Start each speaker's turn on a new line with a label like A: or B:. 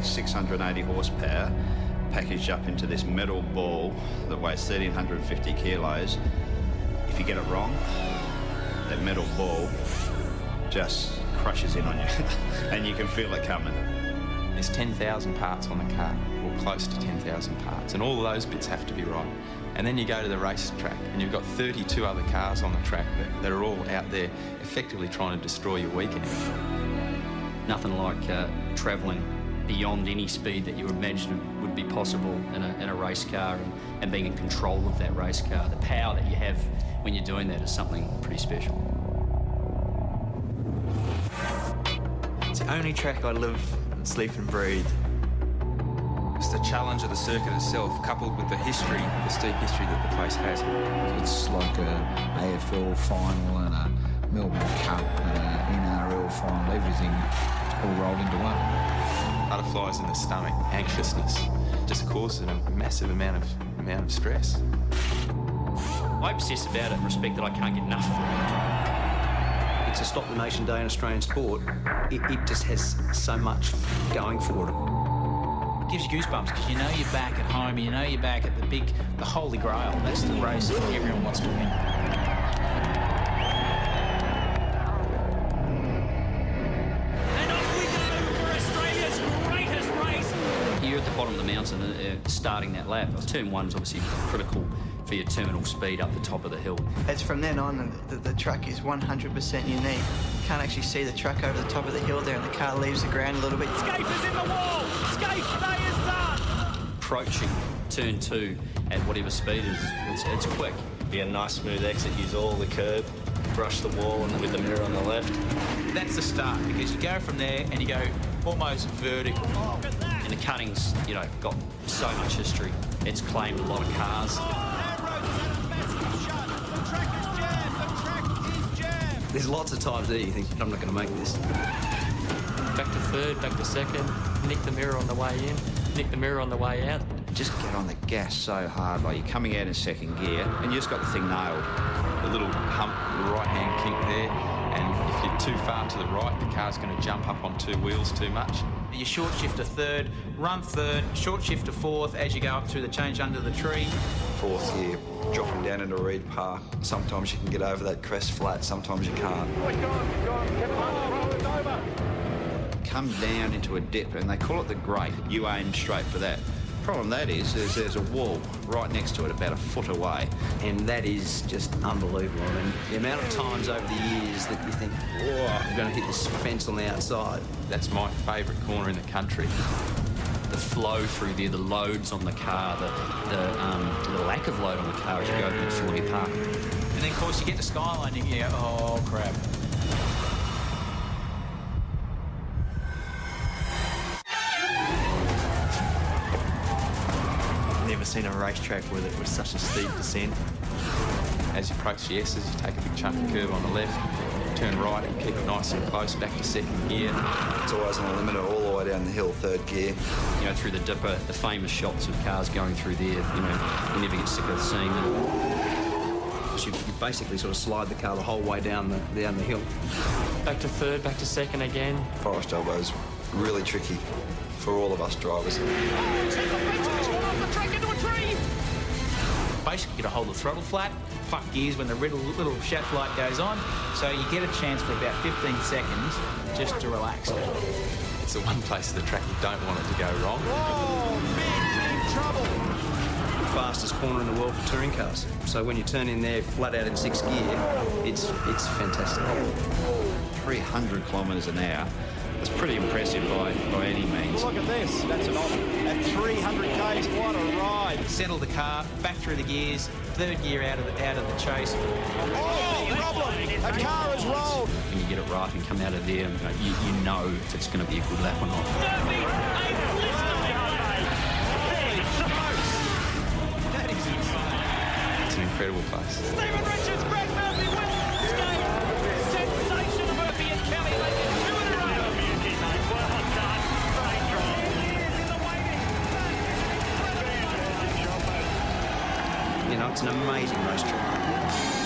A: 680 horsepower packaged up into this metal ball that weighs 1,350 kilos. If you get it wrong, that metal ball just crushes in on you and you can feel it coming.
B: There's 10,000 parts on the car, or close to 10,000 parts, and all of those bits have to be right. And then you go to the racetrack and you've got 32 other cars on the track that are all out there effectively trying to destroy your weekend.
C: Nothing like travelling beyond any speed that you imagine would be possible in a race car and being in control of that race car. The power that you have when you're doing that is something pretty special.
D: It's the only track I live, sleep and breathe.
B: It's the challenge of the circuit itself, coupled with the history, the steep history that the place has.
E: It's like a AFL final and a Melbourne Cup and an NRL final, everything all rolled into one.
B: Butterflies in the stomach, anxiousness, just causes a massive amount of stress.
C: I obsess about it and respect that I can't get enough of it.
F: It's a Stop the Nation Day in Australian sport. It just has so much going for it.
G: It gives you goosebumps because you know you're back at home, you know you're back at the holy grail. That's the race that everyone wants to win.
H: And off we go for Australia's greatest race.
C: You're at the bottom of the mountain starting that lap. Turn one's obviously critical for your terminal speed up the top of the hill.
I: It's from then on the track is 100% unique. You can't actually see the track over the top of the hill there and the car leaves the ground a little bit.
H: Skate is in the wall. Skate day is done.
C: Approaching turn 2 at whatever speed it is, it's quick.
J: Be a nice smooth exit, use all the curb, brush the wall and with the mirror on the left.
G: That's the start because you go from there and you go almost vertical.
C: And the cutting's, got so much history. It's claimed a lot of cars.
F: There's lots of times there you think, I'm not going to make this.
K: Back to third, back to second, nick the mirror on the way in, nick the mirror on the way out.
A: Just get on the gas so hard, like you're coming out in second gear and you just got the thing nailed.
B: A little hump, right-hand kink there, and if you're too far to the right, the car's going to jump up on two wheels too much.
G: You short shift to third, run third, short shift to fourth as you go up through the change under the tree.
D: Fourth gear, dropping down into Reed Park. Sometimes you can get over that crest flat, sometimes you can't.
A: Come down into a dip and they call it the grate. You aim straight for that. Problem that is there's a wall right next to it about a foot away.
F: And that is just unbelievable. I mean, the amount of times over the years that you think, oh, I'm going to hit this fence on the outside.
B: That's my favourite corner in the country.
C: The flow through there, the loads on the car, the lack of load on the car as you go through Thorney Park.
G: And then, of course, you get to Skyline and you go, oh, crap.
D: Never seen a racetrack with it with such a steep descent.
B: As you approach the S's, you take a big chunk of curve on the left, turn right and keep it nice and close back to second gear.
D: It's always on a limiter all the way down the hill, third gear.
C: Through the dipper, the famous shots of cars going through there, you never get sick of seeing them.
F: You basically sort of slide the car the whole way down the hill.
K: Back to third, back to second again.
D: Forest elbow's really tricky for all of us drivers.
G: Basically, you got to hold the throttle flat, fuck gears when the little shaft light goes on, so you get a chance for about 15 seconds just to relax.
B: It's the one place of the track you don't want it to go wrong.
H: Oh, big trouble.
F: Fastest corner in the world for touring cars. So when you turn in there flat out in sixth gear, it's fantastic.
A: 300 kilometres an hour. It's pretty impressive by any means.
H: Look at this. That's an offer. At 300 k's, what a ride.
G: Settle the car, back through the gears, third gear out of the chase.
H: Oh, problem. A car has rolled.
C: When you get it right and come out of there, you know if it's going to be a good lap or not.
H: That is insane.
B: It's an incredible place.
H: Stephen Richards, Greg Murphy wins the skate. Sensation of Murphy and Kelly. They get two in a row. Well done. Great drive. In the waiting.
F: It's an amazing racetrack.